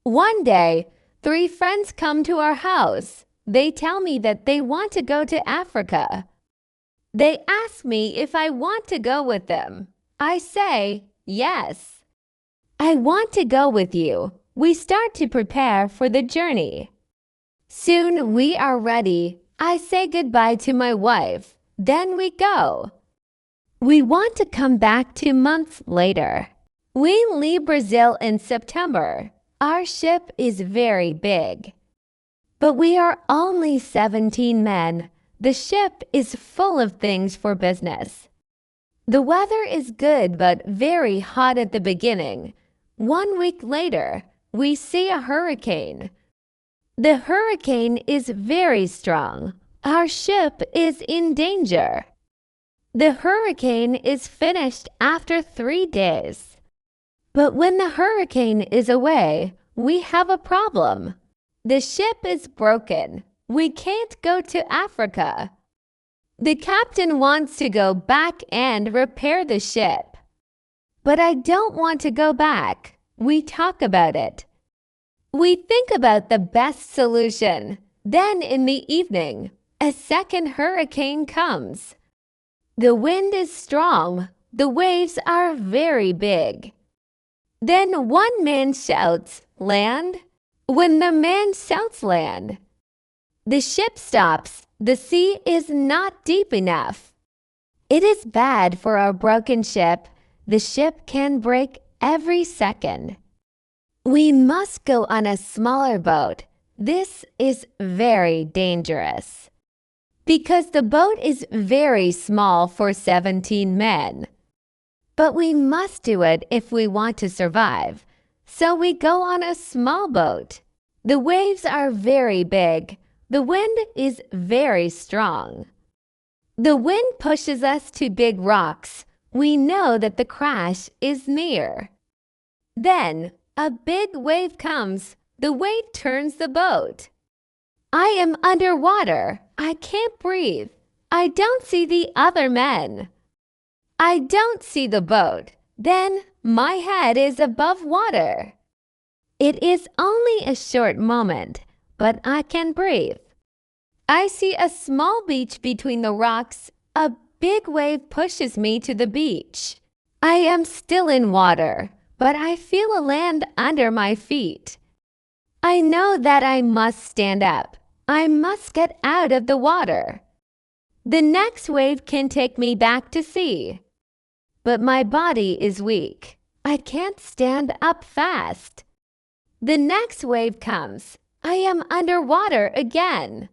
One day, three friends come to our house. They tell me that they want to go to Africa. They ask me if I want to go with them. I say, yes. I want to go with you. We start to prepare for the journey. Soon we are ready. I say goodbye to my wife. Then we go. We want to come back 2 months later. We leave Brazil in September. Our ship is very big. But we are only 17 men. The ship is full of things for business. The weather is good but very hot at the beginning. 1 week later, we see a hurricane. The hurricane is very strong. Our ship is in danger. The hurricane is finished after 3 days. But when the hurricane is away, we have a problem. The ship is broken. We can't go to Africa. The captain wants to go back and repair the ship. But I don't want to go back. We talk about it. We think about the best solution. Then in the evening, a second hurricane comes. The wind is strong. The waves are very big. Then one man shouts, "Land!" When the man shouts land, the ship stops. The sea is not deep enough. It is bad for our broken ship. The ship can break every second. We must go on a smaller boat. This is very dangerous. Because the boat is very small for 17 men. But we must do it if we want to survive. So we go on a small boat. The waves are very big. The wind is very strong. The wind pushes us to big rocks. We know that the crash is near. Then a big wave comes. The wave turns the boat. I am underwater. I can't breathe. I don't see the other men. I don't see the boat. Then my head is above water. It is only a short moment, but I can breathe. I see a small beach between the rocks. A big wave pushes me to the beach. I am still in water, but I feel a land under my feet. I know that I must stand up. I must get out of the water. The next wave can take me back to sea. But my body is weak. I can't stand up fast. The next wave comes. I am underwater again.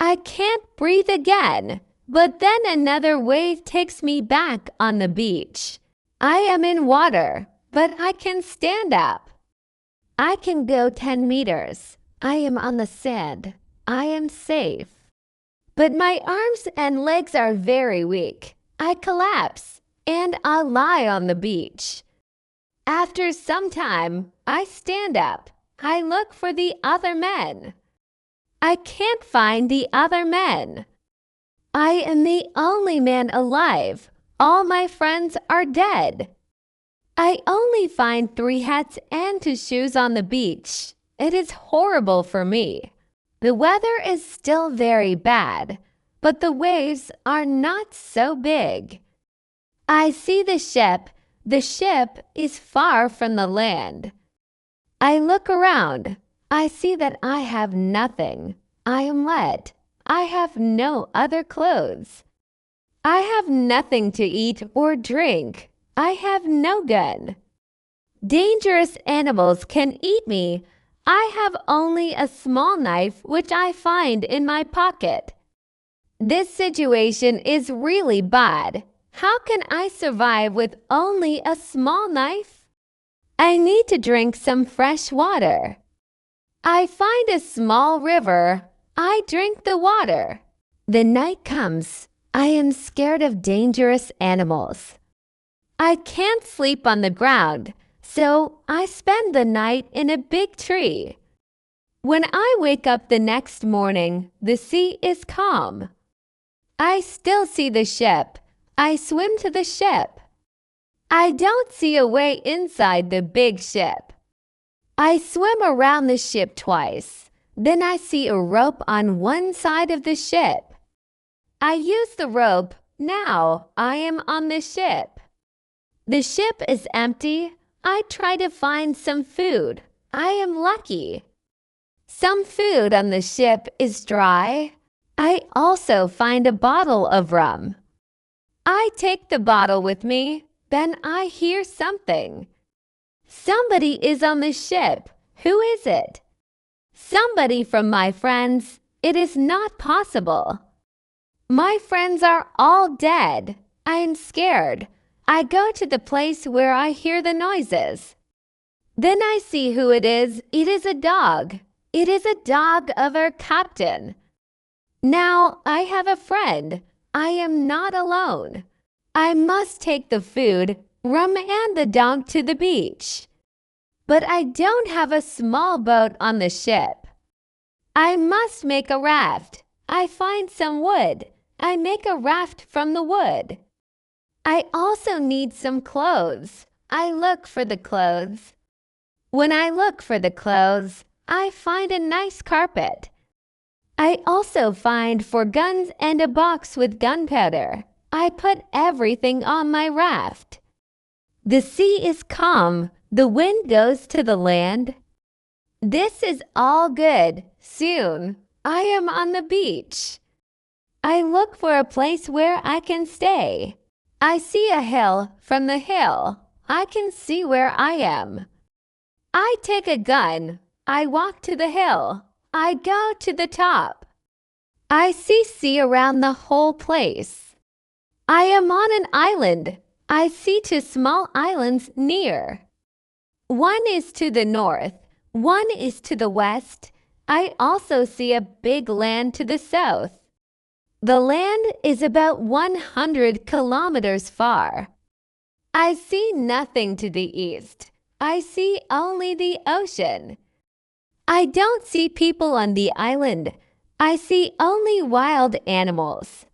I can't breathe again. But then another wave takes me back on the beach. I am in water, but I can stand up. I can go 10 meters. I am on the sand. I am safe. But my arms and legs are very weak. I collapse, and I lie on the beach. After some time, I stand up. I look for the other men. I can't find the other men. I am the only man alive. All my friends are dead. I only find 3 hats and 2 shoes on the beach. It is horrible for me. The weather is still very bad, but the waves are not so big. I see the ship. The ship is far from the land. I look around. I see that I have nothing. I am wet. I have no other clothes. I have nothing to eat or drink. I have no gun. Dangerous animals can eat me. I have only a small knife which I find in my pocket. This situation is really bad. How can I survive with only a small knife? I need to drink some fresh water. I find a small river. I drink the water. The night comes. I am scared of dangerous animals. I can't sleep on the ground, so I spend the night in a big tree. When I wake up the next morning, the sea is calm. I still see the ship. I swim to the ship. I don't see a way inside the big ship. I swim around the ship twice. Then I see a rope on one side of the ship. I use the rope. Now I am on the ship. The ship is empty. I try to find some food. I am lucky. Some food on the ship is dry. I also find a bottle of rum. I take the bottle with me. Then I hear something. Somebody is on the ship. Who is it? Somebody from my friends. It is not possible. My friends are all dead. I am scared. I go to the place where I hear the noises. Then I see who it is. It is a dog. It is a dog of our captain. Now I have a friend. I am not alone. I must take the food, rum, and the dog to the beach. But I don't have a small boat on the ship. I must make a raft. I find some wood. I make a raft from the wood. I also need some clothes. I look for the clothes. When I look for the clothes, I find a nice carpet. I also find 4 guns and a box with gunpowder. I put everything on my raft. The sea is calm. The wind goes to the land. This is all good. Soon, I am on the beach. I look for a place where I can stay. I see a hill. From the hill, I can see where I am. I take a gun. I walk to the hill. I go to the top. I see sea around the whole place. I am on an island. I see 2 small islands near. One is to the north. One is to the west. I also see a big land to the south. The land is about 100 kilometers far. I see nothing to the east. I see only the ocean. I don't see people on the island. I see only wild animals.